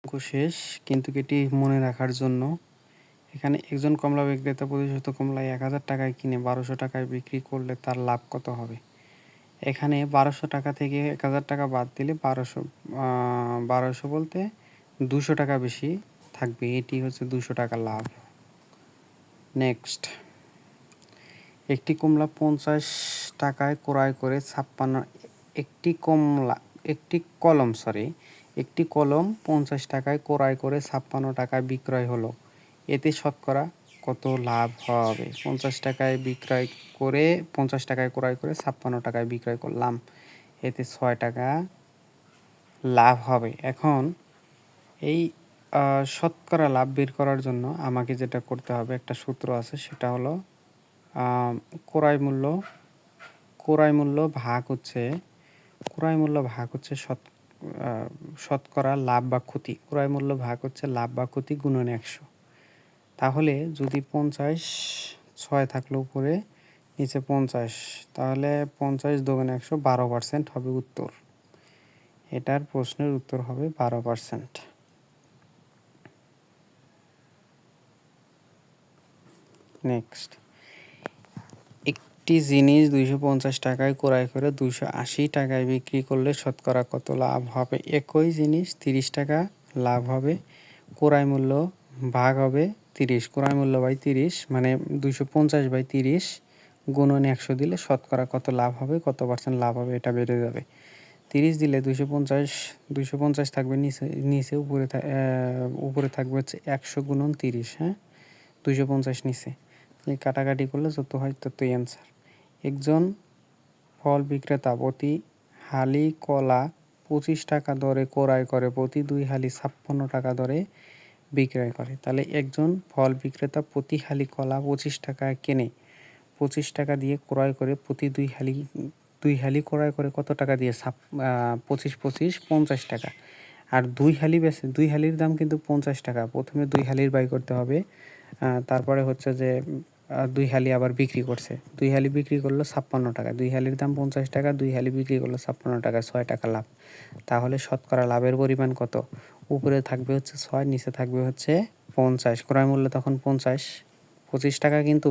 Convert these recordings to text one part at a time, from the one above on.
অঙ্ক শেষ, কিন্তু এটি মনে রাখার জন্য এখানে একজন কমলা বিক্রেতা প্রতিশত কমলা ১,০০০ টাকায় কিনে ১২০০ টাকায় বিক্রি করলে তার লাভ কত হবে? এখানে ১২০০ টাকা থেকে ১,০০০ টাকা বাদ দিলে ১২০০ বলতে ২০০ টাকা বেশি থাকবে, এটি হচ্ছে ২০০ টাকা লাভ। নেক্সট, একটি কমলা ৫০ টাকায় ক্রয় করে একটি কলম ৫০ টাকায় ক্রয় করে ৫৬ টাকায় বিক্রয় হলো, এতে শতকরা কত লাভ হবে? ৫০ টাকায় ক্রয় করে ৫৬ টাকায় বিক্রয় করলাম, এতে ৬ টাকা লাভ হবে। এখন এই শতকরা লাভ বের করার জন্য আমাকে যেটা করতে হবে, একটা সূত্র আছে, সেটা হলো ক্রয় মূল্য ভাগ হচ্ছে শতকরা লাভ বা ক্ষতি। ক্রয় মূল্য ভাগ হচ্ছে লাভ বা ক্ষতি গুণন ১০০। তাহলে যদি ৫০, ৬ থাকলে উপরে, নিচে ৫০, তাহলে ৫০ × ১০০ 12% হবে উত্তর। এটার প্রশ্নের উত্তর হবে 12%। নেক্সট, একটি জিনিস ২৫০ টাকায় ক্রয় করে ২৮০ টাকায় বিক্রি করলে শতকরা কত লাভ হবে? একই জিনিস ৩০ টাকা লাভ হবে, ক্রয় মূল্য ভাগ হবে ৩০, ক্রয় মূল্য বাই ৩০, মানে ২৫০/৩০ গুণন ১০০ দিলে শতকরা কত লাভ হবে, কত পার্সেন্ট লাভ হবে, এটা বেড়ে যাবে। ৩০ দিলে ২৫০ থাকবে নিচে, উপরে থাকবে হচ্ছে ১০০ গুণন ৩০, হ্যাঁ, ২৫০ নিচে, কাটাকাটি করলে যত হয় ততই অ্যান্সার। একজন ফল বিক্রেতা প্রতি হালি কলা ২৫ টাকা দরে ক্রয় করে প্রতি ২ হালি ৫৬ টাকা দরে বিক্রয় করে। তাহলে একজন ফল বিক্রেতা প্রতি হালি কলা ২৫ টাকায় কেনে, ২৫ টাকা দিয়ে ক্রয় করে প্রতি ২ হালি ক্রয় করে কত টাকা দিয়ে? ২৫ ৫০ টাকা। আর ২ হালি বেচে, ২ হালির দাম কিন্তু ৫০ টাকা। প্রথমে ২ হালির বাই করতে হবে, তারপরে হচ্ছে যে ২ হালি আবার বিক্রি করছে, ২ হালি বিক্রি করলো ৫৬ টাকা, ২ হালির দাম ৫০ টাকা, ২ হালি বিক্রি করলো ৫৬ টাকা, ৬ টাকা লাভ। তাহলে শতকরা লাভের পরিমাণ কত? উপরে থাকবে হচ্ছে ৬, নিচে থাকবে হচ্ছে ৫০। ক্রয় মূল্য তখন ২৫ টাকা, কিন্তু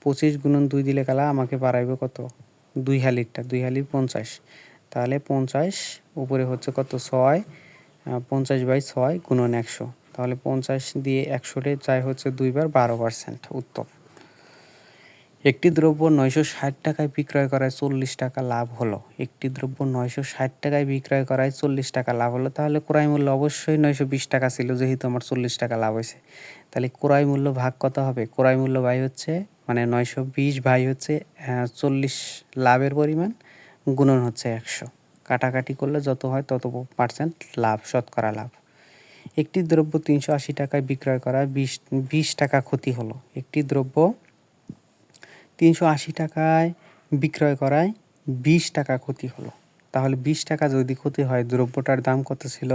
২৫ গুণন ২ দিলে কালা আমাকে বাড়াইবে কত? ২ হালিরটা, ২ হালির ৫০, তাহলে ৫০ উপরে হচ্ছে কত? ৬, ৫০/৬ গুণন ১০০, তাহলে ৫০ দিয়ে ১০০ যায় হচ্ছে ২ বার, 12% উত্তর। একটি দ্রব্য ৯৬০ টাকায় বিক্রয় করায় ৪০ টাকা লাভ হলো। একটি দ্রব্য ৯৬০ টাকায় বিক্রয় করায় ৪০ টাকা লাভ হলো, তাহলে ক্রয় মূল্য অবশ্যই ৯২০ টাকা ছিল, যেহেতু আমার ৪০ টাকা লাভ হয়েছে। তাহলে ক্রয় মূল্য ভাগ কত হবে? ক্রয় মূল্য বাই হচ্ছে, মানে ৯২০ ভাই হচ্ছে ৪০ লাভের পরিমাণ, গুণন হচ্ছে ১০০, কাটাকাটি করলে যত হয় তত পার্সেন্ট লাভ, শতকরা লাভ। একটি দ্রব্য ৩৮০ টাকায় বিক্রয় করায় ২০ টাকা ক্ষতি হলো। একটি দ্রব্য ৩৮০ টাকায় বিক্রয় করায় ২০ টাকা ক্ষতি হলো, তাহলে ২০ টাকা যদি ক্ষতি হয়, দ্রব্যটার দাম কত ছিল?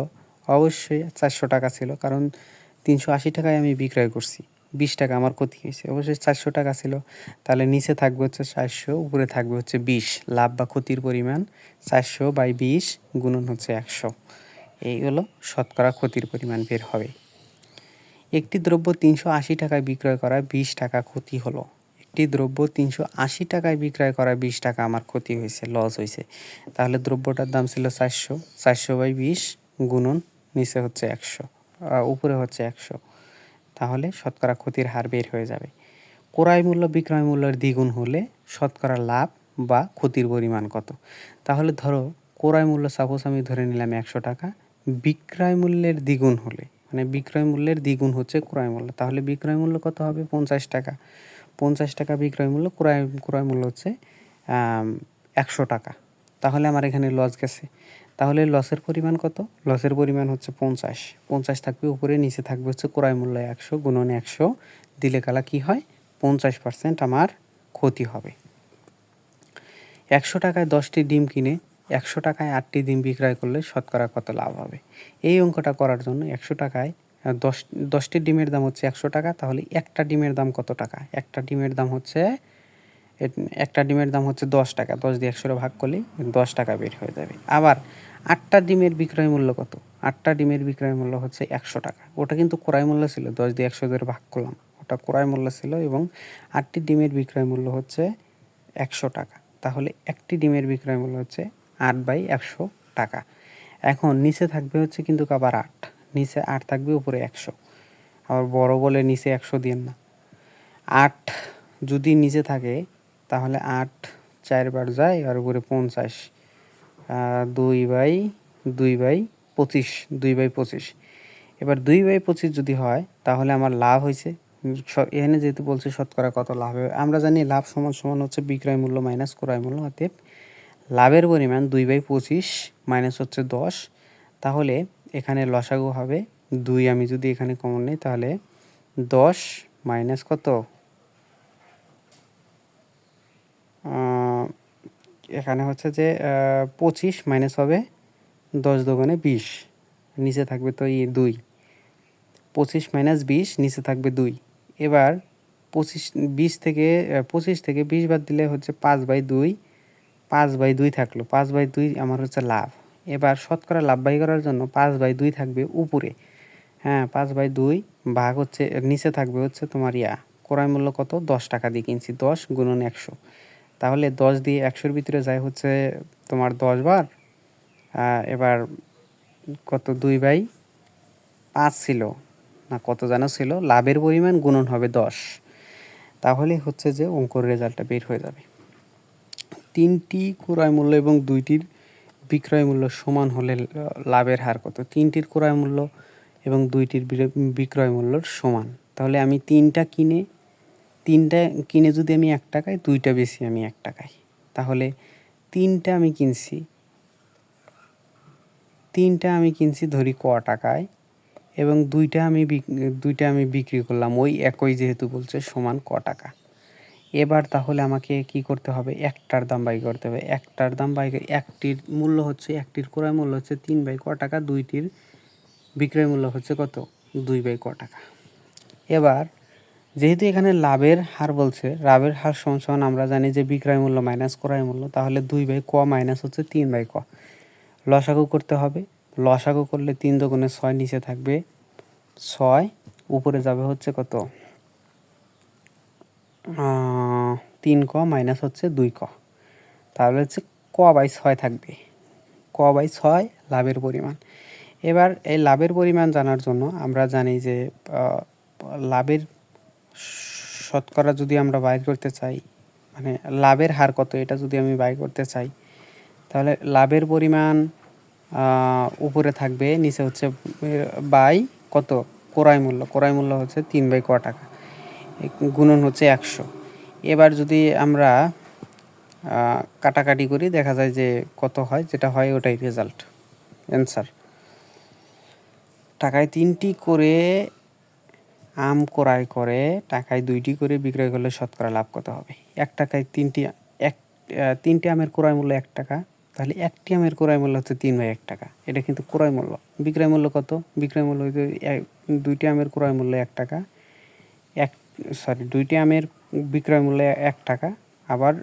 অবশ্যই ৪০০ টাকা ছিল, কারণ ৩৮০ টাকায় আমি বিক্রয় করছি, ২০ টাকা আমার ক্ষতি হয়েছে, অবশ্যই ৪০০ টাকা ছিল। তাহলে নিচে থাকবে হচ্ছে ৪০০, উপরে থাকবে হচ্ছে ২০, লাভ বা ক্ষতির পরিমাণ ৪০০/২০ গুণন হচ্ছে ১০০। এই হলো শতকরা ক্ষতির পরিমাণ বের হবে। একটি দ্রব্য ৩৮০ টাকায় বিক্রয় করায় ২০ টাকা ক্ষতি হলো। একটি দ্রব্য ৩৮০ টাকায় বিক্রয় করায় ২০ টাকা আমার ক্ষতি হয়েছে, লস হয়েছে। তাহলে দ্রব্যটার দাম ছিল ৪০০, ৪০০/২০ গুণন নিচে হচ্ছে ১০০, উপরে হচ্ছে ১০০, তাহলে শতকরা ক্ষতির হার বের হয়ে যাবে। ক্রয় মূল্য বিক্রয় মূল্যের দ্বিগুণ হলে শতকরা লাভ বা ক্ষতির পরিমাণ কত? তাহলে ধরো, ক্রয় মূল্য সাপোজ আমি ধরে নিলাম ১০০ টাকা, বিক্রয় মূল্যের দ্বিগুণ হলে, মানে বিক্রয় মূল্যের দ্বিগুণ হচ্ছে ক্রয় মূল্য, তাহলে বিক্রয় মূল্য কত হবে? ৫০ টাকা। ৫০ টাকা বিক্রয় মূল্য, ক্রয় মূল্য হচ্ছে ১০০ টাকা, তাহলে আমার এখানে লস গেছে। তাহলে লসের পরিমাণ কত? লসের পরিমাণ হচ্ছে ৫০, ৫০ থাকবে উপরে, নিচে থাকবে হচ্ছে ক্রয় মূল্য ১০০ গুণন ১০০ দিলে কালা কি হয়? ৫০% আমার ক্ষতি হবে। ১০০ টাকায় ১০টি ডিম কিনে ১০০ টাকায় ৮টি ডিম বিক্রয় করলে শতকরা কত লাভ হবে? এই অঙ্কটা করার জন্য ১০০ টাকায় ১০টি ডিমের দাম হচ্ছে ১০০ টাকা, তাহলে একটা ডিমের দাম কত টাকা? একটা ডিমের দাম হচ্ছে ১০ টাকা, ১০ দিয়ে ১০০ ভাগ করলেই ১০ টাকা বের হয়ে যাবে। আবার ৮টা ডিমের বিক্রয় মূল্য কত? 8টা ডিমের বিক্রয় মূল্য হচ্ছে 100 টাকা। ওটা কিন্তু ক্রয় মূল্য ছিল, 10 দিয়ে 100 ধরে ভাগ করলাম, ওটা ক্রয় মূল্য ছিল এবং 8টি ডিমের বিক্রয় মূল্য হচ্ছে 100 টাকা। তাহলে একটি ডিমের বিক্রয় মূল্য হচ্ছে 8/100 টাকা। এখন নিচে থাকবে হচ্ছে কিন্তু আবার 8, নিচে 8 থাকবে, উপরে 100। আবার বড় বলে নিচে 100 দিন না। 8 যদি নিচে থাকে তাহলে 8 4 বার যায় আর উপরে 50, 2/25, 2/25। এবার 2/25 যদি হয় তাহলে আমার লাভ হয়েছে। এখানে যেহেতু বলছে শতকরা কত লাভ হবে, আমরা জানি লাভ সমান সমান হচ্ছে বিক্রয় মূল্য মাইনাস ক্রয় মূল্য। অতএব লাভের পরিমাণ 2/25 মাইনাস হচ্ছে 10। তাহলে এখানে লসাগু হবে 2। আমি যদি এখানে কমন নিই তাহলে 10 মাইনাস কত, এখানে হচ্ছে যে 25 মাইনাস হবে 10 দোকানে 20, নিচে থাকবে তো 2। 25 মাইনাস 20, নিচে থাকবে 2। এবার 25 থেকে 20 বাদ দিলে হচ্ছে 5/2, 5/2 থাকলো। 5/2 আমার হচ্ছে লাভ। এবার শতকরা লাভ বাই করার জন্য 5/2 থাকবে উপরে। হ্যাঁ, 5/2 ভাগ হচ্ছে নিচে থাকবে হচ্ছে তোমার ক্রয় মূল্য কত, 10 টাকা দিয়ে কিনছি, 10 গুণন 100। তাহলে 10 দিয়ে 100-র ভিতরে যায় হচ্ছে তোমার 10 বার। এবার কত, 2/5 ছিল না কত যেন ছিল, লাভের পরিমাণ গুণন হবে 10। তাহলে হচ্ছে যে অঙ্কর রেজাল্টটা বের হয়ে যাবে। 3টি ক্রয় মূল্য এবং 2টির বিক্রয় মূল্য সমান হলে লাভের হার কত? 3টির ক্রয় মূল্য এবং 2টির বিক্রয় মূল্য সমান। তাহলে আমি 3টা কিনে যদি আমি 1 টাকায়, 2টা বেশি আমি 1 টাকায়। তাহলে 3টা আমি কিনছি ধরি ক টাকায়, এবং 2টা আমি বিক্রি করলাম ওই একই, যেহেতু বলছে সমান ক টাকা। এবার তাহলে আমাকে কি করতে হবে, একটার দাম বাই করতে হবে। একটার দাম বাই, একটির মূল্য হচ্ছে, একটির ক্রয় মূল্য হচ্ছে 3/ক টাকা, 2টির বিক্রয় মূল্য হচ্ছে কত, 2/ক টাকা। এবার যেহেতু এখানে লাভের হার বলছে, লাভের হার সমান সমান আমরা জানি যে বিক্রয় মূল্য মাইনাস ক্রয় মূল্য। তাহলে 2/ক মাইনাস হচ্ছে 3/ক, লসাগু করতে হবে। লসাগু করলে 3 দুগুণে 6, নিচে থাকবে 6, উপরে যাবে হচ্ছে কত, 3ক মাইনাস হচ্ছে 2ক। তাহলে হচ্ছে ক/6 থাকবে, ক/6 লাভের পরিমাণ। এবার এই লাভের পরিমাণ জানার জন্য আমরা জানি যে লাভের শতকরা যদি আমরা বাইর করতে চাই, মানে লাভের হার কত এটা যদি আমি বাইর করতে চাই, তাহলে লাভের পরিমাণ উপরে থাকবে, নিচে হচ্ছে বাই কত, ক্রয় মূল্য। ক্রয় মূল্য হচ্ছে 3/ক টাকা, গুণন হচ্ছে 100। এবার যদি আমরা কাটাকাটি করি, দেখা যায় যে কত হয়, যেটা হয় ওটাই রেজাল্ট, অ্যান্সার। টাকায় 3টি করে আম ক্রয় করে টাকায় 2টি করে বিক্রয় করলে শতকরা লাভ কত হবে? 1 টাকায় 3টি আমের ক্রয় মূল্য 1 টাকা, তাহলে একটি আমের ক্রয় মূল্য হচ্ছে 3/1 টাকা। এটা কিন্তু ক্রয় মূল্য। বিক্রয় মূল্য কত? বিক্রয় মূল্য 2টি আমের ক্রয় মূল্য 1 টাকা, 2টি আমের বিক্রয় মূল্য 1 টাকা, আবার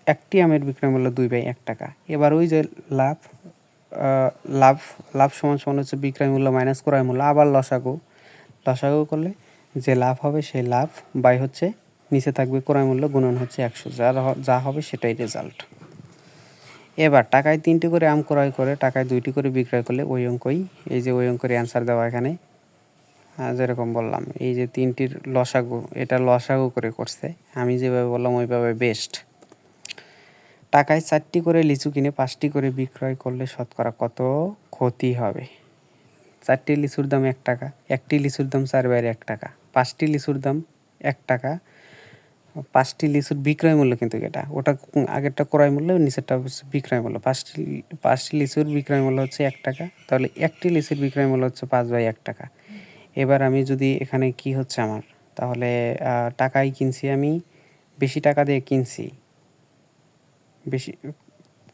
একটি আমের বিক্রয় মূল্য 2/1 টাকা। এবার ওই যে লাভ, লাভ সমান সমান হচ্ছে বিক্রয় মূল্য মাইনাস ক্রয় মূল্য, আবার লসাগু করলে যে লাভ হবে সেই লাভ বাই হচ্ছে নিচে থাকবে ক্রয় মূল্য, গুণন হচ্ছে 100, যা হবে সেটাই রেজাল্ট। এবার টাকায় 3টি করে আম ক্রয় করে টাকায় 2টি করে বিক্রয় করলে ওই অঙ্কই, এই যে ওই অঙ্কের অ্যান্সার দেওয়া এখানে, যেরকম বললাম এই যে 3টির লসাগু, এটা লসাগু করে করছে, আমি যেভাবে বললাম ওইভাবে বেস্ট। টাকায় 4টি করে লিচু কিনে 5টি করে বিক্রয় করলে শতকরা কত ক্ষতি হবে? 4টি লিচুর দাম 1 টাকা, একটি লিচুর দাম 4/1 টাকা, 5টি লিচুর দাম 1 টাকা। 5টি লিচুর বিক্রয় মূল্য কিন্তু এটা, ওটা আগেরটা ক্রয় মূল্য, নিচেরটা হচ্ছে বিক্রয় মূল্য। 5টি লিচুর বিক্রয় মূল্য হচ্ছে 1 টাকা, তাহলে একটি লিচুর বিক্রয় মূল্য হচ্ছে 5/1 টাকা। এবার আমি যদি এখানে কি হচ্ছে আমার, তাহলে টাকায় কিনছি, আমি বেশি টাকা দিয়ে কিনছি, বেশি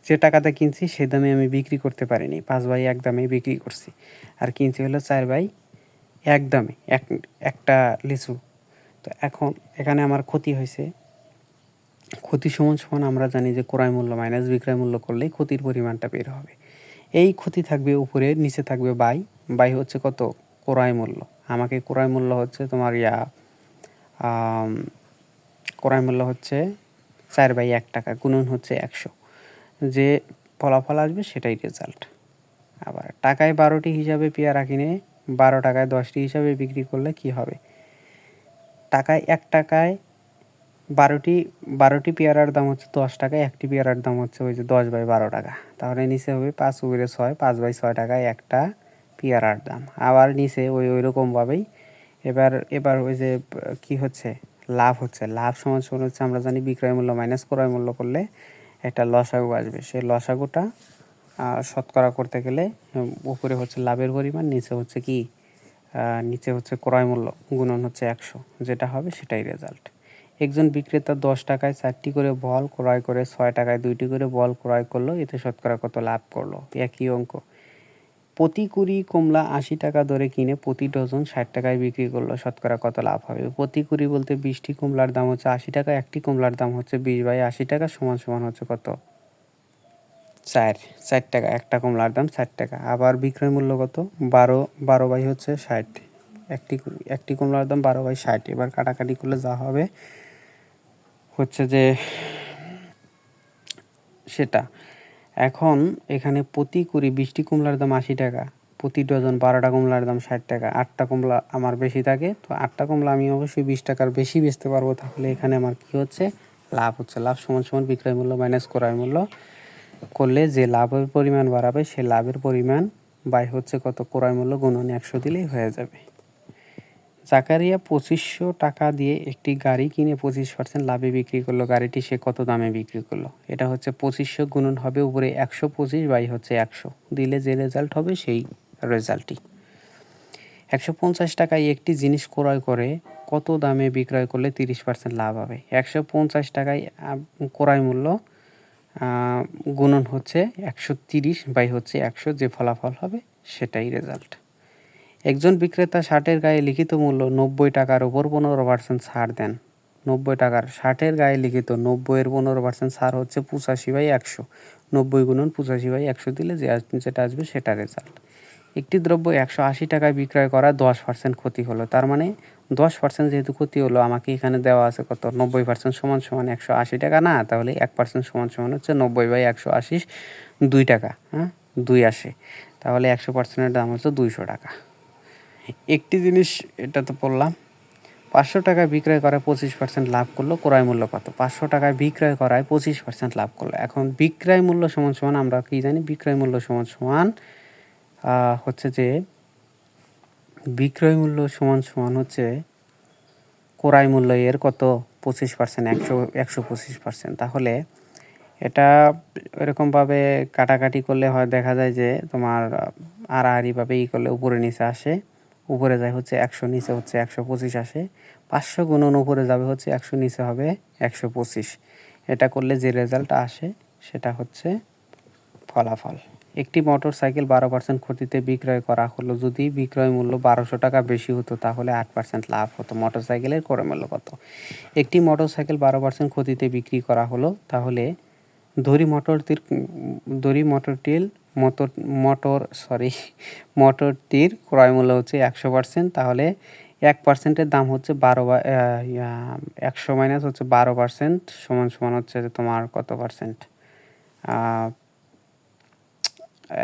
যে টাকাতে কিনছি সে দামে আমি বিক্রি করতে পারিনি, 5/1 দামে বিক্রি করছি, আর কিনছি হলো 4/1 দামে একটা লিচু। তো এখন এখানে আমার ক্ষতি হয়েছে। ক্ষতি সমান সমান আমরা জানি যে ক্রয় মূল্য মাইনাস বিক্রয় মূল্য করলেই ক্ষতির পরিমাণটা বের হবে। এই ক্ষতি থাকবে উপরে, নিচে থাকবে বাই। বাই হচ্ছে কত? ক্রয় মূল্য। আমাকে ক্রয় মূল্য হচ্ছে তোমার ক্রয় মূল্য হচ্ছে 4/1 টাকা গুণন হচ্ছে 100। যে ফলাফল আসবে সেটাই রেজাল্ট। আবার টাকায় 12টি হিসাবে পেয়ারা কিনে 12 টাকায় 10টি হিসাবে বিক্রি করলে কি হবে? টাকায় 1 টাকায় 12টি পেয়ারার দাম হচ্ছে 10 টাকা, একটি পেয়ারার দাম হচ্ছে ওই যে 10/12 টাকা। তাহলে নিচে হবে 5 উপরে 6, 5/6 টাকায় একটা পেয়ারার দাম। আবার নিচে ওই রকমভাবেই এবার ওই যে কি হচ্ছে? লাভ হচ্ছে। লাভ সমান হচ্ছে আমরা জানি বিক্রয় মূল্য মাইনাস ক্রয় মূল্য করলে একটা লসাগু আসবে। সেই লসাগুটা শতকরা করতে গেলে উপরে হচ্ছে লাভের পরিমাণ, নিচে হচ্ছে কি? নিচে হচ্ছে ক্রয় মূল্য গুণন হচ্ছে 100, যেটা হবে সেটাই রেজাল্ট। একজন বিক্রেতা 10 টাকায় 4টি করে বল ক্রয় করে 6 টাকায় 2টি করে বল ক্রয় করলো, এতে শতকরা কত লাভ করলো? একই অঙ্ক। প্রতি কুড়ি কমলা 80 টাকা দরে কিনে প্রতি ডজন 60 টাকায় বিক্রি করলো, শতকরা কত লাভ হবে? প্রতি কুড়ি বলতে 20টি কমলার দাম হচ্ছে 80 টাকা, একটি কমলার দাম হচ্ছে 20/80 টাকা, সমান হচ্ছে কত? 4 টাকা। একটা কমলার দাম 4 টাকা। আবার বিক্রয় মূল্য কত? 12 বাই হচ্ছে 60। একটি কমলার দাম 12/60। এবার কাটাকাটি করলে যা হবে হচ্ছে যে সেটা। এখন এখানে প্রতি কুড়ি 20টি কমলার দাম 80 টাকা, প্রতি ডজন 12টা কমলার দাম 60 টাকা। 8টা কমলা আমার বেশি থাকে, তো 8টা কমলা আমি অবশ্যই 20 টাকার বেশি বেচতে পারবো। তাহলে এখানে আমার কী হচ্ছে? লাভ হচ্ছে। লাভ সমান বিক্রয় মূল্য মাইনাস ক্রয় মূল্য করলে যে লাভের পরিমাণ বাড়াবে সে লাভের পরিমাণ বাই হচ্ছে কত? ক্রয় মূল্য গুণন 100 দিলেই হয়ে যাবে। জাকারিয়া 2500 টাকা দিয়ে একটি গাড়ি কিনে 25% লাভে বিক্রি করলো। গাড়িটি সে কত দামে বিক্রি করলো? এটা হচ্ছে 2500 গুণন হবে উপরে 125 বাই হচ্ছে 100 দিলে যে রেজাল্ট হবে সেই রেজাল্টই। 150 টাকায় একটি জিনিস ক্রয় করে কত দামে বিক্রয় করলে 30% লাভ হবে? 150 টাকায় ক্রয় মূল্য গুণন হচ্ছে 130 বাই হচ্ছে 100, যে ফলাফল হবে সেটাই রেজাল্ট। একজন বিক্রেতা শার্টের গায়ে লিখিত মূল্য 90 টাকার ওপর 15% ছাড় দেন। 90 টাকার শার্টের গায়ে লিখিত 90-এর 15% ছাড় হচ্ছে 85/100। 90 গুণন 85/100 দিলে যেটা আসবে সেটা রেজাল্ট। একটি দ্রব্য 180 টাকায় বিক্রয় করা 10% ক্ষতি হলো। তার মানে 10% যেহেতু ক্ষতি হলো, আমাকে এখানে দেওয়া আছে কত? 90% সমান 180 টাকা না, তাহলে 1% সমান হচ্ছে 90/180, 2 টাকা। 2 আসে, তাহলে 100%-এর দাম হচ্ছে 200 টাকা। একটি জিনিস, এটা তো পড়লাম। 500 টাকায় বিক্রয় করায় 25% লাভ করলো, ক্রয় মূল্য কত? 500 টাকায় বিক্রয় করায় 25% লাভ করলো। এখন বিক্রয় মূল্য সমান আমরা কি জানি? বিক্রয় মূল্য সমান হচ্ছে যে বিক্রয় মূল্য সমান হচ্ছে ক্রয় মূল্য এর কত? 25%, 125%। তাহলে এটা এরকমভাবে কাটাকাটি করলে হয় দেখা যায় যে তোমার আড়াআড়িভাবে করলে উপরে নিচে আসে। উপরে যায় হচ্ছে 100, নিচে হচ্ছে 125 আসে। 500 গুণন উপরে যাবে হচ্ছে 100, নিচে হবে 125। এটা করলে যে রেজাল্ট আসে সেটা হচ্ছে ফলাফল। একটি মোটর সাইকেল 12% ক্ষতিতে বিক্রয় করা হলো। যদি বিক্রয় মূল্য 1200 টাকা বেশি হতো তাহলে 8% লাভ হতো। মোটর সাইকেলের ক্রয় মূল্য কত? একটি মোটর সাইকেল 12% ক্ষতিতে বিক্রি করা হলো, তাহলে মোটরটির ক্রয় মূল্য হচ্ছে 100%, তাহলে 1%-এর দাম হচ্ছে 100 মাইনাস হচ্ছে 12% সমান হচ্ছে তোমার কত পার্সেন্ট?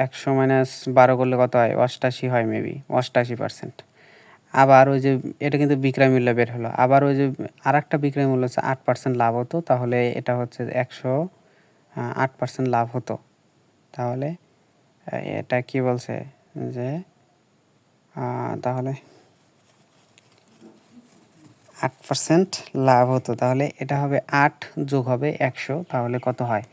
100 মাইনাস 12 করলে কত হয়? 88 হয়, মেবি 88%। আবার ওই যে এটা কিন্তু বিক্রয় মূল্য বের হলো। আবার ওই যে আরেকটা বিক্রয় মূল্য হচ্ছে 8% লাভ হতো, তাহলে এটা হচ্ছে 8% লাভ হতো। তাহলে এটা কি বলছে যে তাহলে 8% লাভ হতো, তাহলে এটা হবে 8 যোগ হবে 100, তাহলে কত হয়?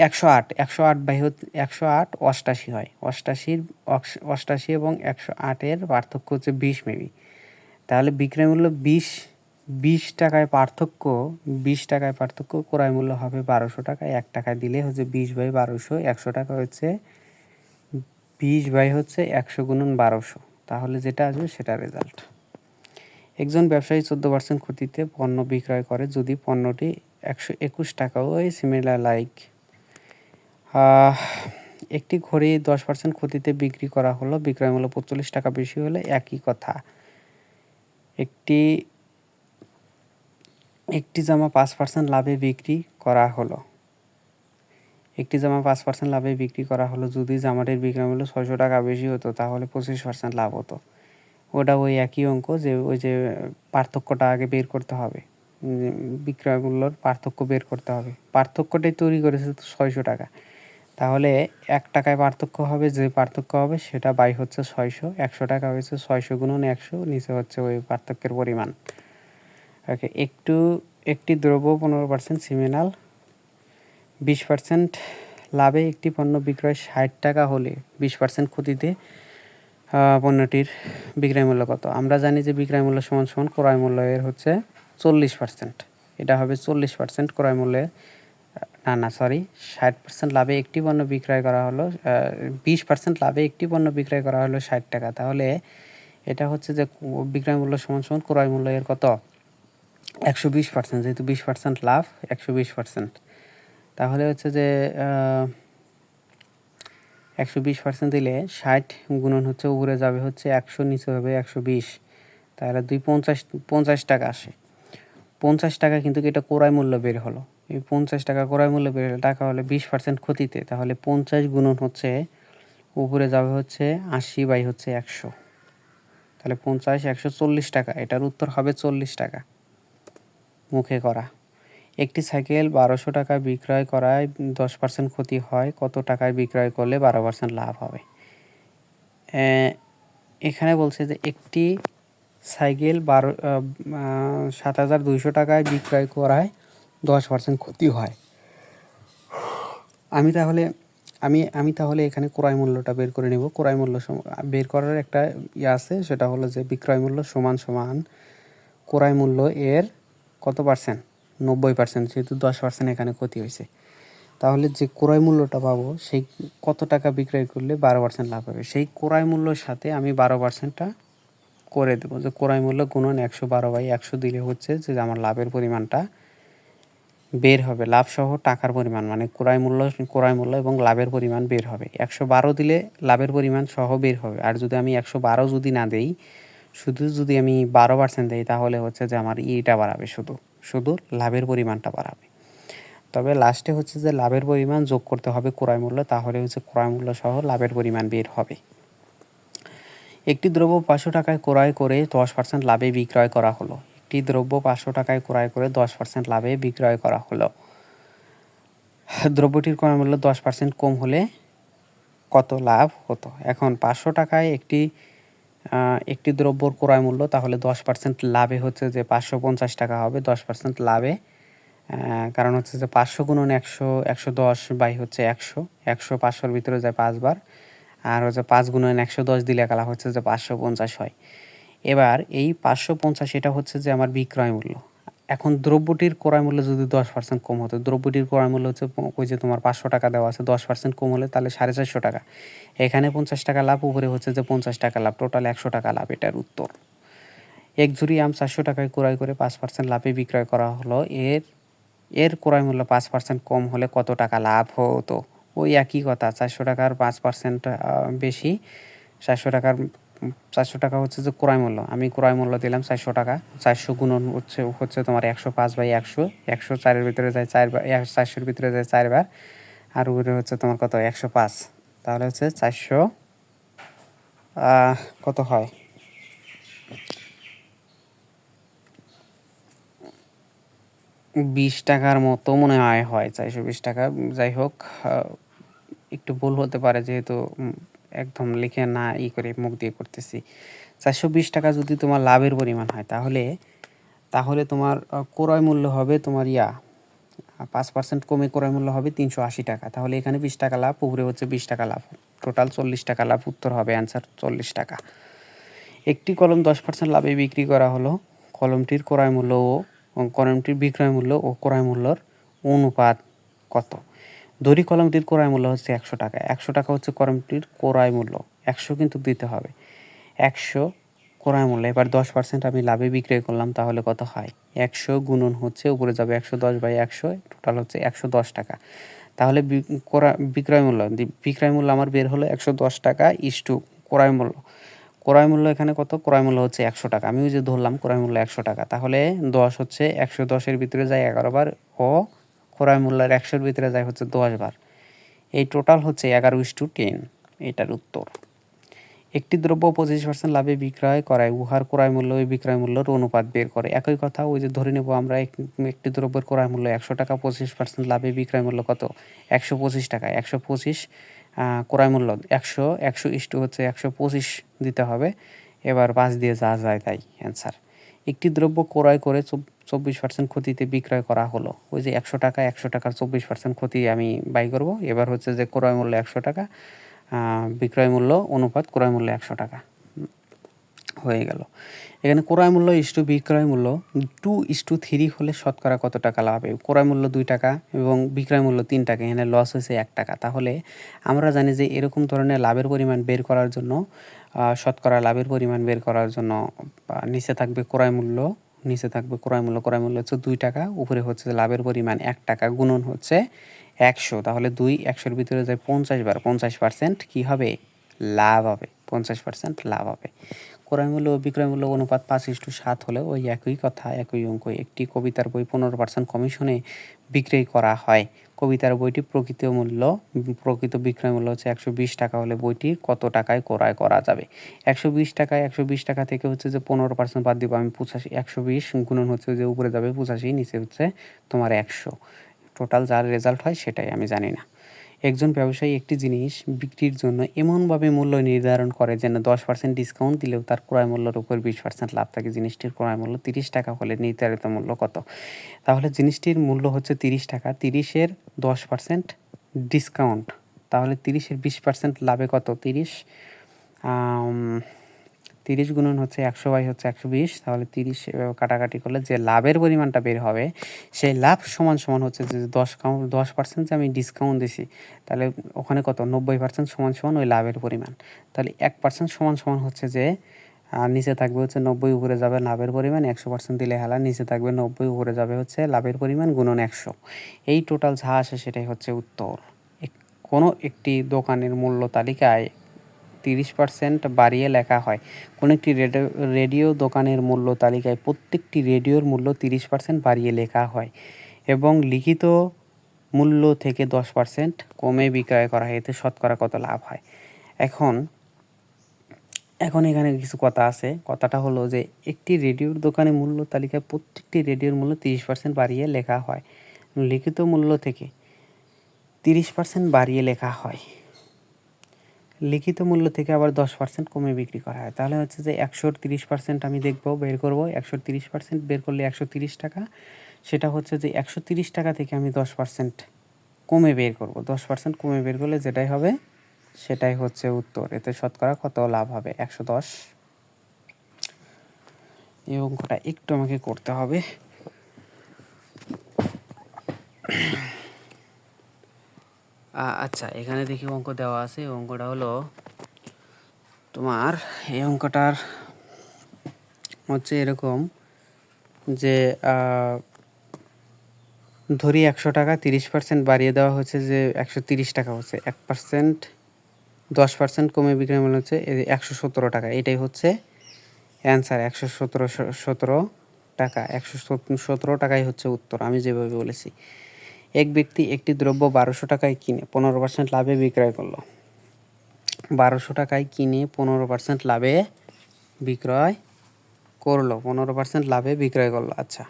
108। 108 88 হয়। 88 এবং 108-এর পার্থক্য হচ্ছে 20 মেবি। তাহলে বিক্রয় মূল্য 20 টাকায় পার্থক্য, 20 টাকায় পার্থক্য, ক্রয় মূল্য হবে 1200 টাকায়। 1 টাকা দিলে হচ্ছে 20/1200, 100 টাকা হচ্ছে 20/100 গুণন 1200, তাহলে যেটা আসবে সেটা রেজাল্ট। একজন ব্যবসায়ী 14% ক্ষতিতে পণ্য বিক্রয় করে যদি পণ্যটি 121 টাকা, ওই সিমিলার লাইক একটি ঘড়ি 10% ক্ষতিতে বিক্রি করা হলো, বিক্রয় মূল্য 45 টাকা বেশি হলে একই কথা। একটি জামা 5% লাভে বিক্রি করা হলো, একটি জামা 5% লাভে বিক্রি করা হলো। যদি জামাটির বিক্রয় মূল্য 600 টাকা বেশি হতো তাহলে 25% লাভ হতো। ওটা ওই একই অঙ্ক, যে ওই যে পার্থক্যটা আগে বের করতে হবে, বিক্রয় মূল্যর পার্থক্য বের করতে হবে। পার্থক্যটাই তৈরি করেছে তো 600 টাকা, তাহলে 1 টাকায় পার্থক্য হবে, যে পার্থক্য হবে সেটা বাই হচ্ছে 600, 100 টাকা হয়েছে 600 গুণন 100, নিচে হচ্ছে ওই পার্থক্যের পরিমাণ। ওকে, একটি দ্রব্য 15% সিমিনাল 20% লাভে একটি পণ্য বিক্রয় 60 টাকা হলে 20% ক্ষতিতে পণ্যটির বিক্রয় মূল্য কত? আমরা জানি যে বিক্রয় মূল্য সমান সমান ক্রয় মূল্য এর হচ্ছে 40%। এটা হবে 40% ক্রয় মূল্যের, না সরি 60% লাভে একটি পণ্য বিক্রয় করা হলো, 20% লাভে একটি পণ্য বিক্রয় করা হলো 60 টাকা। তাহলে এটা হচ্ছে যে বিক্রয় মূল্য সমান সমান ক্রয় মূল্য এর কত? 120%, যেহেতু 20% লাভ 120%। তাহলে হচ্ছে যে 120% দিলে 60 গুণন হচ্ছে উপরে যাবে হচ্ছে 100, নিচে হবে 120, তাহলে 50 টাকা আসে। 50 টাকা কিন্তু এটা ক্রয় মূল্য বের হলো। এই 50 টাকা ক্রয় মূল্য বের হলো, টাকা হলে 20% ক্ষতিতে, তাহলে 50 গুণন হচ্ছে উপরে যাবে হচ্ছে 80 বাই হচ্ছে 100, তাহলে 50 140 টাকা। এটার উত্তর হবে 40 টাকা। মুখে করা। একটি সাইকেল 1200 টাকায় বিক্রয় করায় 10% ক্ষতি হয়, কত টাকায় বিক্রয় করলে 12% লাভ হবে? এখানে বলছে যে একটি সাইকেল 7200 টাকায় বিক্রয় করায় 10% ক্ষতি হয়। আমি তাহলে এখানে ক্রয় মূল্যটা বের করে নেব। ক্রয় মূল্য বের করার একটা আছে, সেটা হলো যে বিক্রয় মূল্য সমান সমান ক্রয় মূল্য এর কত পার্সেন্ট? 90%, যেহেতু 10% এখানে ক্ষতি হয়েছে। তাহলে যে ক্রয় মূল্যটা পাবো, সেই কত টাকা বিক্রয় করলে 12% লাভ হবে, সেই ক্রয় মূল্যর সাথে আমি 12%টা করে দেবো, যে ক্রয় মূল্য গুণন 112/100 দিলে হচ্ছে যে আমার লাভের পরিমাণটা বের হবে। লাভ সহ টাকার পরিমাণ, মানে ক্রয় মূল্য এবং লাভের পরিমাণ বের হবে। 112 দিলে লাভের পরিমাণ সহ বের হবে। আর যদি আমি 112 যদি না দেই, শুধু যদি আমি 12% দেই, তাহলে হচ্ছে যে আমার ইটা বাড়াবে, শুধু লাভের পরিমাণটা বাড়াবে। তবে লাস্টে হচ্ছে যে লাভের পরিমাণ যোগ করতে হবে ক্রয় মূল্য, তাহলে হচ্ছে ক্রয় মূল্য সহ লাভের পরিমাণ বের হবে। একটি দ্রব্য 500 টাকায় ক্রয় করে 10% লাভে বিক্রয় করা হলো। একটি দ্রব্য 500 টাকায় ক্রয় করে 10% লাভে বিক্রয় করা হলো। দ্রব্যটির ক্রয় মূল্য 10% কম হলে কত লাভ হতো? এখন 500 টাকায় একটি দ্রব্যর ক্রয় মূল্য, তাহলে 10% লাভে হচ্ছে যে 550 টাকা হবে। 10% লাভে, কারণ হচ্ছে যে 500 গুণন 100, 110 বাই হচ্ছে 100, 500-র ভিতরে যায় 5 বার, আর হচ্ছে 5 গুণন 110 দিলে কালা হচ্ছে যে 550 হয়। এবার এই 550 এটা হচ্ছে যে আমার বিক্রয় মূল্য। এখন দ্রব্যটির ক্রয় মূল্য যদি 10% কম হতো, দ্রব্যটির ক্রয় মূল্য হচ্ছে ওই যে তোমার 500 টাকা দেওয়া আছে, 10% কম হলে তাহলে 450 টাকা। এখানে 50 টাকা লাভ, উপরে হচ্ছে যে 50 টাকা লাভ, টোটাল 100 টাকা লাভ। এটার উত্তর। এক ঝুড়ি আম 400 টাকায় ক্রয় করে 5% লাভে বিক্রয় করা হলো। এর ক্রয় মূল্য 5% কম হলে কত টাকা লাভ হতো? ওই একই কথা, 400 টাকার 5% বেশি, 400 টাকা হচ্ছে যে ক্রয় মূল্য। আমি ক্রয় মূল্য দিলাম 400 টাকা, 400 গুণন হচ্ছে তোমার 105/100, 100 4-এর ভিতরে যায় 4 বার, 400-র ভিতরে যায় 4 বার, আর উপরে হচ্ছে তোমার কত 105, তাহলে হচ্ছে 400 কত হয়, 20 টাকার মতো মনে হয় 420 টাকা। যাই হোক, একটু ভুল হতে পারে, যেহেতু একদম লিখে না করে মুখ দিয়ে করতেছি। 420 টাকা যদি তোমার লাভের পরিমাণ হয়, তাহলে তোমার ক্রয় মূল্য হবে তোমার 5% কমে ক্রয় মূল্য হবে 380 টাকা। তাহলে এখানে 20 টাকা লাভ, উপরে হচ্ছে 20 টাকা লাভ, টোটাল 40 টাকা লাভ। উত্তর হবে অ্যান্সার 40 টাকা। একটি কলম 10% লাভে বিক্রি করা হলো। কলমটির বিক্রয় মূল্য ও ক্রয় মূল্যর অনুপাত কত? দড়ি কলমটির ক্রয় মূল্য হচ্ছে 100 টাকা। 100 টাকা হচ্ছে কলমটির ক্রয় মূল্য, 100 কিন্তু দিতে হবে। 100 ক্রয় মূল্য, এবার 10% আমি লাভে বিক্রয় করলাম, তাহলে কত হয়? 100 গুণন হচ্ছে উপরে যাবে 110/100, টোটাল হচ্ছে 110 টাকা। তাহলে বিক্রয় মূল্য আমার বের হলো 110 টাকা ইস্টু ক্রয় মূল্য। ক্রয় মূল্য এখানে কত? ক্রয় মূল্য হচ্ছে 100 টাকা। আমি ওই যে ধরলাম ক্রয় মূল্য 100 টাকা। তাহলে 10 হচ্ছে 110 এর ভিতরে যায় 11 বার ও ক্রয় মূল্যের 100 এর ভিতরে যায় হচ্ছে 10 বার। এই টোটাল হচ্ছে 11:10। এটার উত্তর। একটি দ্রব্য 25% লাভে বিক্রয় করায় উহার ক্রয় মূল্য ও বিক্রয় মূল্যের অনুপাত বের করে। একই কথা ওই যে ধরে নেব আমরা একটি দ্রব্যের ক্রয় মূল্য 100 টাকা, 25% লাভে বিক্রয় মূল্য কত? 125 টাকা। 125 ক্রয় মূল্য 100 ইস্টু হচ্ছে 125 দিতে হবে। এবার 5 দিয়ে যা যায় তাই অ্যান্সার। একটি দ্রব্য ক্রয় করে 24% ক্ষতিতে বিক্রয় করা হলো। ওই যে 100 টাকা, 100 টাকার 24% ক্ষতি আমি বাই করব। এবার হচ্ছে যে ক্রয় মূল্য 100 টাকা, বিক্রয় মূল্য অনুপাত ক্রয় মূল্য 100 টাকা হয়ে গেল। এখানে ক্রয় মূল্য ইস্টু বিক্রয় মূল্য 2:3 হলে শতকরা কত টাকা লাভ হবে? ক্রয় মূল্য 2 টাকা এবং বিক্রয় মূল্য 3 টাকা, এখানে লস হয়েছে 1 টাকা। তাহলে আমরা জানি যে এরকম ধরনের লাভের পরিমাণ বের করার জন্য শতকরা লাভের পরিমাণ বের করার জন্য নিচে থাকবে ক্রয় মূল্য, ক্রয় মূল্য হচ্ছে 2 টাকা, উপরে হচ্ছে লাভের পরিমাণ 1 টাকা, গুণন হচ্ছে 100। তাহলে 100-এর ভিতরে যায় 50 বার, 50% কী হবে? লাভ হবে, 50% লাভ হবে। ক্রয় মূল্য ও বিক্রয় মূল্য অনুপাত 5:7 হলেও ওই একই কথা, একই অঙ্ক। একটি কবিতার বই 15% কমিশনে বিক্রয় করা হয়। কবিতার বইটি প্রকৃত বিক্রয় মূল্য হচ্ছে 120 টাকা হলে বইটি কত টাকায় ক্রয় করা যাবে? 120 টাকা থেকে হচ্ছে যে 15% বাদ দিব আমি 85, 120 গুণন হচ্ছে যে উপরে যাবে 85, নিচে হচ্ছে তোমার 100। টোটাল যার রেজাল্ট হয় সেটাই, আমি জানি না। একজন ব্যবসায়ী একটি জিনিস বিক্রির জন্য এমনভাবে মূল্য নির্ধারণ করে যেন 10% ডিসকাউন্ট দিলেও তার ক্রয় মূল্যের উপর 20% লাভ থাকে। জিনিসটির ক্রয় মূল্য 30 টাকা হলে নির্ধারিত মূল্য কত? তাহলে জিনিসটির মূল্য হচ্ছে 30 টাকা, 30-এর 10% ডিসকাউন্ট, তাহলে 30-এর 20% লাভে কত? 30 গুণন হচ্ছে 100 হচ্ছে 120, তাহলে 30 কাটাকাটি করলে যে লাভের পরিমাণটা বের হবে সেই লাভ সমান সমান হচ্ছে যে 10% যে আমি ডিসকাউন্ট দিছি, তাহলে ওখানে কত? 90% সমান সমান ওই লাভের পরিমাণ। তাহলে 1% সমান সমান হচ্ছে যে নিচে থাকবে হচ্ছে 90, উপরে যাবে লাভের পরিমাণ, 100% দিলে হালা নিচে থাকবে 90, উপরে যাবে হচ্ছে লাভের পরিমাণ গুণন 100। এই টোটাল যা আসে সেটাই হচ্ছে উত্তর। কোনো একটি দোকানের মূল্য তালিকায় 30% বাড়িয়ে লেখা হয়। কোনো একটি রেডিও দোকানের মূল্য তালিকায় প্রত্যেকটি রেডিওর মূল্য 30% বাড়িয়ে লেখা হয় এবং লিখিত মূল্য থেকে 10% কমে বিক্রয় করা হয়। এতে শতকরা কত লাভ হয়? এখন এখানে কিছু কথা আছে। কথাটা হলো যে একটি রেডিওর দোকানে মূল্য তালিকায় প্রত্যেকটি রেডিওর মূল্য 30% বাড়িয়ে লেখা হয়, লিখিত মূল্য থেকে 30% বাড়িয়ে লেখা হয়, লিখিত মূল্য থেকে আবার 10% কমে বিক্রি করা হয়। তাহলে হচ্ছে যে 100-র 30% আমি বের করব। 100-র 30% বের করলে 130 টাকা, সেটা হচ্ছে যে 130 টাকা থেকে আমি 10% কমে বের করব। 10% কমে বের করলে যেটাই হবে সেটাই হচ্ছে উত্তর। এতে শতকরা কত লাভ হবে? 110। এই অঙ্কটা একটু আমাকে করতে হবে। আচ্ছা, এখানে দেখি অঙ্ক দেওয়া আছে। অঙ্কটা হলো তোমার, এই অঙ্কটার হচ্ছে এরকম যে ধরি 100 টাকা, 30% বাড়িয়ে দেওয়া হচ্ছে যে 130 টাকা হচ্ছে, 1% 10% কমে বিক্রয় মূল্য হচ্ছে 117 টাকা। এটাই হচ্ছে অ্যান্সার। 117 টাকা, 117 টাকাই হচ্ছে উত্তর, আমি যেভাবে বলেছি। এক ব্যক্তি একটি দ্রব্য 1200 টাকায় কিনে 15% লাভে বিক্রয় করলো। 1200 টাকায় কিনে 15% লাভে বিক্রয় করলো, 15% লাভে বিক্রয় করলো। আচ্ছা,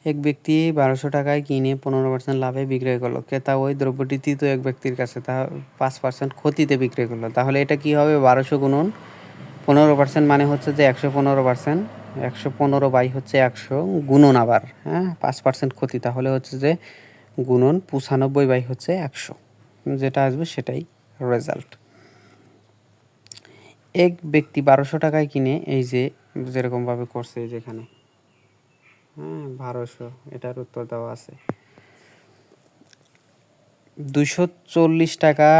এক ব্যক্তি 1200 টাকায় কিনে 15% লাভে বিক্রয় করলো। ক্রেতা ওই দ্রব্যটি তৃতীয় এক ব্যক্তির কাছে 5% ক্ষতিতে বিক্রয় করলো। তাহলে এটা কি হবে? 1200 গুণন 15% মানে হচ্ছে যে 115%, 115 বাই হচ্ছে 100 গুণন আবার 5% ক্ষতি, তাহলে হচ্ছে যে গুণন 95 বাই হচ্ছে 100, যেটা আসবে সেটাই রেজাল্ট। এক ব্যক্তি 1200 টাকায় কিনে, এই যে যেরকমভাবে করছে যেখানে 1200, এটার উত্তর দেওয়া আছে। 240 টাকা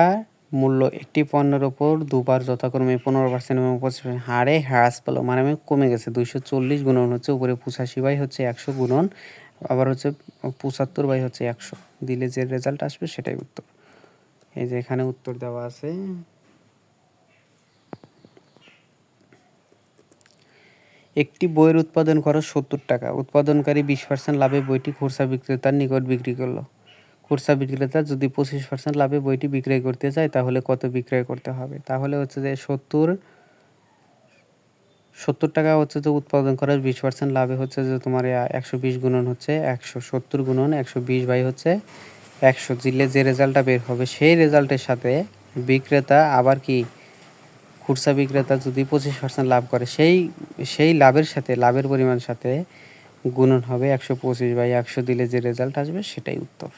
মূল্য একটি পণ্যের ওপর দুবার যথাক্রমে 15% এবং 25% হারে হ্রাস পেল, মানে কমে গেছে। 240 গুণন হচ্ছে উপরে 85 বাই হচ্ছে 100 গুণন আবার হচ্ছে 75/100 দিলে যে রেজাল্ট আসবে সেটাই উত্তর। এই যে এখানে উত্তর দেওয়া আছে। একটি বইয়ের উৎপাদন খরচ 70 টাকা, উৎপাদনকারী 20% লাভে বইটি খুচরা বিক্রেতার নিকট বিক্রি করলো। খুচরা বিক্রেতা যদি 25% লাভে বইটি বিক্রয় করতে চায় তাহলে কত বিক্রয় করতে হবে? তাহলে হচ্ছে যে 70 টাকা হচ্ছে যে উৎপাদন খরচ, 20% লাভে হচ্ছে যে তোমার 120 গুণন হচ্ছে 100, 70 গুণন 120 বাই হচ্ছে 100 দিলে যে রেজাল্টটা বের হবে সেই রেজাল্টের সাথে বিক্রেতা আবার কি খুচরা বিক্রেতা যদি 25% লাভ করে সেই লাভের সাথে লাভের পরিমাণের সাথে গুণন হবে 125/100 দিলে যে রেজাল্ট আসবে সেটাই উত্তর।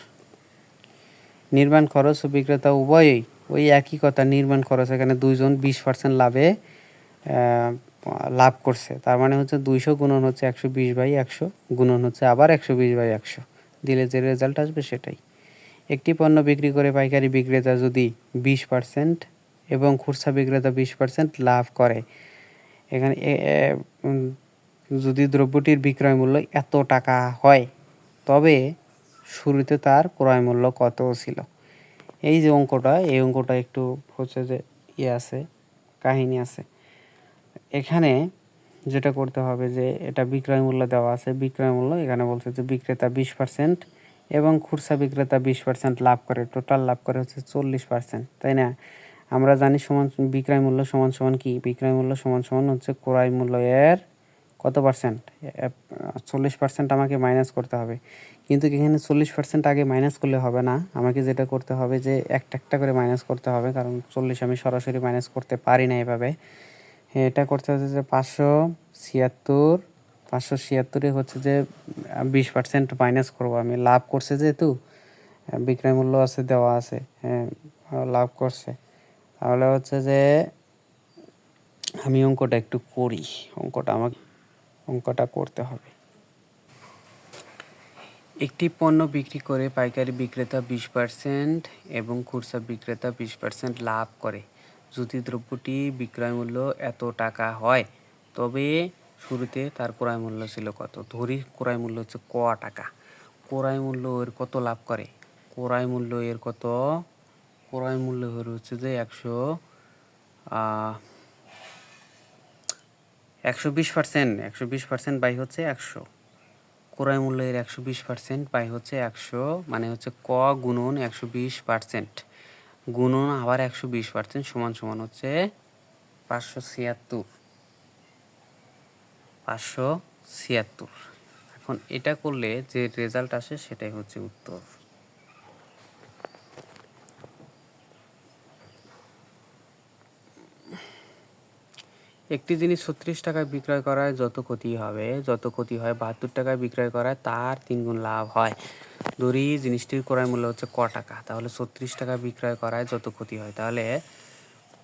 নির্মাণ খরচ ও বিক্রেতা উভয়ই ওই একই কথা, নির্মাণ খরচ এখানে দুইজন 20% লাভে লাভ করছে, তার মানে হচ্ছে 200 গুণন হচ্ছে 120/100 গুণন হচ্ছে আবার 120/100 দিলে যে রেজাল্ট আসবে সেটাই। একটি পণ্য বিক্রি করে পাইকারি বিক্রেতা যদি 20% এবং খুচরা বিক্রেতা 20% লাভ করে, এখানে যদি দ্রব্যটির বিক্রয় মূল্য এত টাকা হয় তবে শুরুতে তার ক্রয় মূল্য কত ছিল? এই যে অঙ্কটা, এই অঙ্কটা একটু হচ্ছে যে আছে, কাহিনী আছে। এখানে যেটা করতে হবে যে এটা বিক্রয় মূল্য দেওয়া আছে, বিক্রয় মূল্য এখানে বলছে যে বিক্রেতা 20% এবং খুচরা বিক্রেতা 20% লাভ করে, টোটাল লাভ করে হচ্ছে 40%, তাই না? আমরা জানি বিক্রয় মূল্য সমান সমান কি? বিক্রয় মূল্য সমান সমান হচ্ছে ক্রয় মূল্য এর কত পার্সেন্ট? 40% আমাকে মাইনাস করতে হবে, কিন্তু এখানে 40% আগে মাইনাস করলে হবে না, আমাকে যেটা করতে হবে যে একটা একটা করে মাইনাস করতে হবে, কারণ 40 আমি সরাসরি মাইনাস করতে পারি না এভাবে। এটা করতে হচ্ছে যে 576 হচ্ছে যে 20% মাইনাস করবো আমি, লাভ করছে যেহেতু বিক্রয় মূল্য আছে দেওয়া আছে, হ্যাঁ লাভ করছে, তাহলে হচ্ছে যে আমি অঙ্কটা একটু করি, অঙ্কটা করতে হবে। একটি পণ্য বিক্রি করে পাইকারি বিক্রেতা 20% এবং খুচরা বিক্রেতা 20% লাভ করে যদি দ্রব্যটি বিক্রয় মূল্য এত টাকা হয় তবে শুরুতে তার ক্রয় মূল্য ছিল কত? ধরি ক্রয় মূল্য হচ্ছে ক টাকা, ক্রয় মূল্য এর কত লাভ করে? ক্রয় মূল্য এর কত? ক্রয় মূল্য হচ্ছে যে 120% বাই হচ্ছে 100, ক্রয় মূল্যের 120% বাই হচ্ছে 100 মানে হচ্ছে ক গুণন 120% গুণন আবার 120% সমান সমান হচ্ছে 576। এখন এটা করলে যে রেজাল্ট আসে সেটাই হচ্ছে উত্তর। একটি জিনিস 36 টাকায় বিক্রয় করায় যত ক্ষতি হয় 72 টাকায় বিক্রয় করায় তার 3 গুণ লাভ হয়। ধরি জিনিসটির ক্রয় মূল্য হচ্ছে ক টাকা, তাহলে 36 টাকা বিক্রয় করায় যত ক্ষতি হয়, তাহলে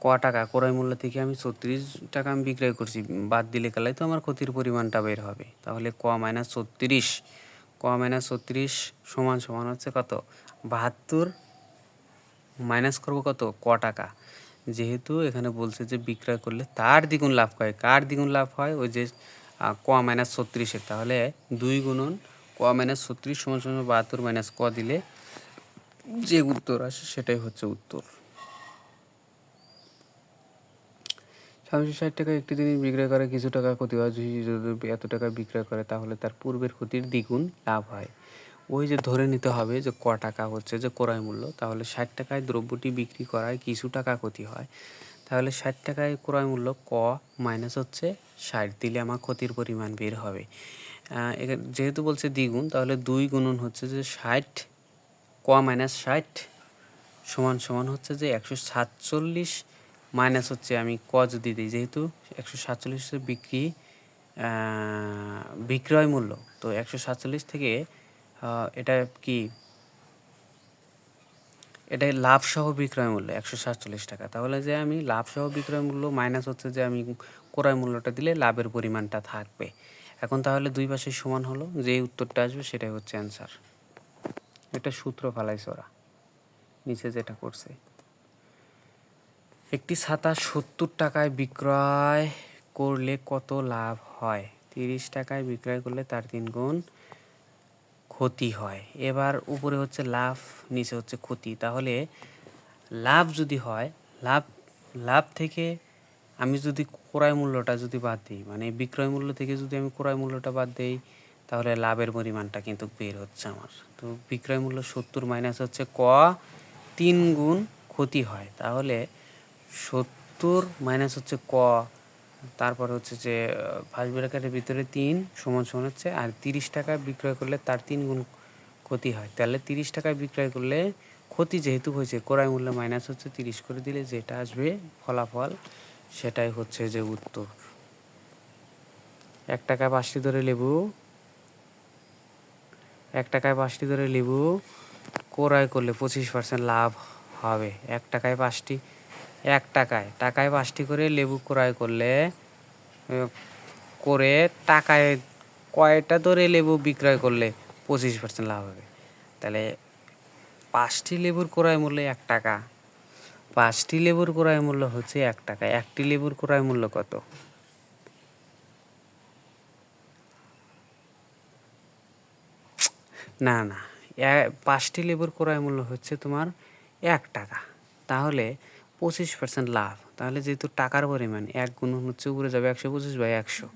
ক টাকা ক্রয় মূল্য থেকে আমি 36 টাকা আমি বিক্রয় করছি, বাদ দিলে গেলেই তো আমার ক্ষতির পরিমাণটা বের হবে। তাহলে ক-36 সমান সমান হচ্ছে কত? 72 মাইনাস করবো কত? ক টাকা। যেহেতু এখানে বলছে যে বিক্রয় করলে তার দ্বিগুণ লাভ হয়, কার দ্বিগুণ লাভ হয়? ওই যে ক-36-এর, তাহলে 2 গুণন ক-36 সমান সমান 72 মাইনাস ক দিলে যে উত্তর আসে সেটাই হচ্ছে উত্তর। 60 টাকায় একটি জিনিস বিক্রয় করে কিছু টাকা ক্ষতি হয়, যদি এত টাকা বিক্রয় করে তাহলে তার পূর্বের ক্ষতির দ্বিগুণ লাভ হয়। ওই যে ধরে নিতে হবে যে ক টাকা হচ্ছে যে ক্রয় মূল্য, তাহলে 60 টাকায় দ্রব্যটি বিক্রি করায় কিছু টাকা ক্ষতি হয়, তাহলে 60 টাকায় ক্রয় মূল্য ক মাইনাস হচ্ছে 60 দিলে আমার ক্ষতির পরিমাণ বের হবে। যেহেতু বলছে দ্বিগুণ, তাহলে 2 গুণন হচ্ছে যে 60 ক মাইনাস 60 সমান সমান হচ্ছে যে 147 মাইনাস হচ্ছে আমি ক যদি দিই, যেহেতু 147 বিক্রয় মূল্য, তো 147 থেকে এটা কি, এটাই লাভ সহ বিক্রয় মূল্য 147 টাকা, তাহলে যে আমি লাভ সহ বিক্রয় মূল্য মাইনাস হচ্ছে যে আমি ক্রয় মূল্যটা দিলে লাভের পরিমাণটা থাকবে। এখন তাহলে দুই পাশে সমান হলো, যে উত্তরটা আসবে সেটাই হচ্ছে অ্যান্সার। এটা সূত্র ফালাইছে ওরা নিচে যেটা করছে। একটি ছাতা 70 টাকায় বিক্রয় করলে কত লাভ হয়? 30 টাকায় বিক্রয় করলে তার 3 গুণ ক্ষতি হয়। এবার উপরে হচ্ছে লাভ, নিচে হচ্ছে ক্ষতি। তাহলে লাভ যদি হয়, লাভ লাভ থেকে আমি যদি ক্রয় মূল্যটা যদি বাদ দিই, মানে বিক্রয় মূল্য থেকে যদি আমি ক্রয় মূল্যটা বাদ দিই, তাহলে লাভের পরিমাণটা কিন্তু বের হচ্ছে আমার। তো বিক্রয় মূল্য 70 মাইনাস হচ্ছে 3 গুণ ক্ষতি হয়। তাহলে 70 মাইনাস হচ্ছে তারপর হচ্ছে যে ফার্স্ট ব্র্যাকেটের ভিতরে 3 সমান সমান হচ্ছে, আর 30 টাকা বিক্রয় করলে তার 3 গুণ ক্ষতি হয়। তাহলে 30 টাকায় বিক্রয় করলে ক্ষতি যেহেতু হয়েছে, ক্রয় মূল্য মাইনাস হচ্ছে 30 করে দিলে যেটা আসবে ফলাফল, সেটাই হচ্ছে যে উত্তর। 1 টাকায় 5টি ধরে লেবু, 1 টাকায় 5টি ধরে লেবু ক্রয় করলে 25% লাভ হবে। 1 টাকায় 5টি, 1 টাকায় 5টি করে লেবু ক্রয় করলে টাকায় কয়টা ধরে লেবু বিক্রয় করলে 25% লাভ হবে। তাহলে 5টি লেবুর ক্রয় মূল্য 1 টাকা, 5টি লেবুর ক্রয় মূল্য হচ্ছে 1 টাকা। 1টি লেবুর ক্রয় মূল্য কত? না না, 5টি লেবুর ক্রয় মূল্য হচ্ছে তোমার 1 টাকা। তাহলে 25% লাভ। তাহলে যেহেতু টাকার পরিমাণ 1 গুণন হচ্ছে উপরে যাবে 125/100।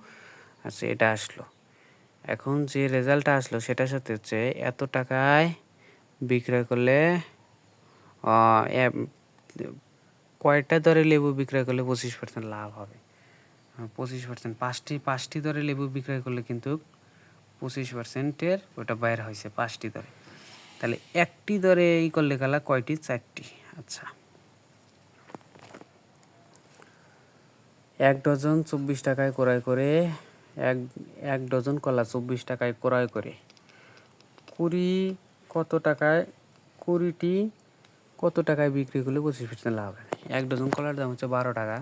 আচ্ছা, এটা আসলো। এখন যে রেজাল্টটা আসলো সেটার সাথে হচ্ছে এত টাকায় বিক্রয় করলে কয়টা দরে লেবু বিক্রয় করলে 25% লাভ হবে। 25%, 5টি দরে লেবু বিক্রয় করলে কিন্তু 25%-এর ওটা বাইর হয়েছে 5টি দরে। তাহলে একটি দরে এই করলে গেলা কয়টি? 4টি। আচ্ছা, 1 ডজন 24 টাকায় ক্রয় করে, এক ডজন কলা 24 টাকায় ক্রয় করে 20টি কত টাকায় বিক্রি করলে 25% লাভ হয়? 1 ডজন কলার দাম হচ্ছে 12 টাকা।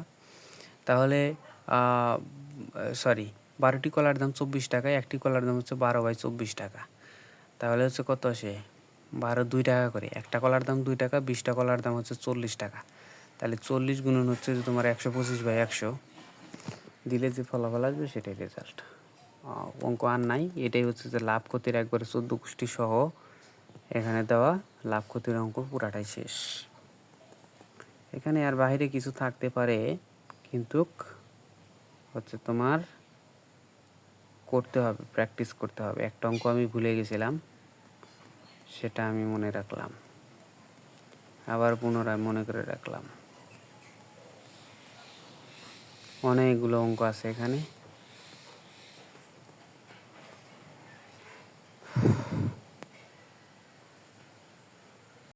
তাহলে 12টি কলার দাম 24 টাকা, একটি কলার দাম হচ্ছে 12/24 টাকা। তাহলে হচ্ছে কত আসে? 12 2 টাকা করে। একটা কলার দাম 2 টাকা, 20টা কলার দাম হচ্ছে 40 টাকা। তাহলে 40 গুণন হচ্ছে যে তোমার 125/100 দিলে যে ফলাফল আসবে সেটাই রেজাল্ট। অঙ্ক আর নাই, এটাই হচ্ছে যে লাভ ক্ষতির একবারে 14 গোষ্ঠী সহ এখানে দেওয়া লাভ ক্ষতির অঙ্ক পুরাটাই শেষ। এখানে আর বাইরে কিছু থাকতে পারে, কিন্তু হচ্ছে তোমার করতে হবে, প্র্যাকটিস করতে হবে। একটা অঙ্ক আমি ভুলে গেছিলাম, সেটা আমি মনে রাখলাম, আবার পুনরায় মনে করে রাখলাম। অনেকগুলো অঙ্ক আছে এখানে।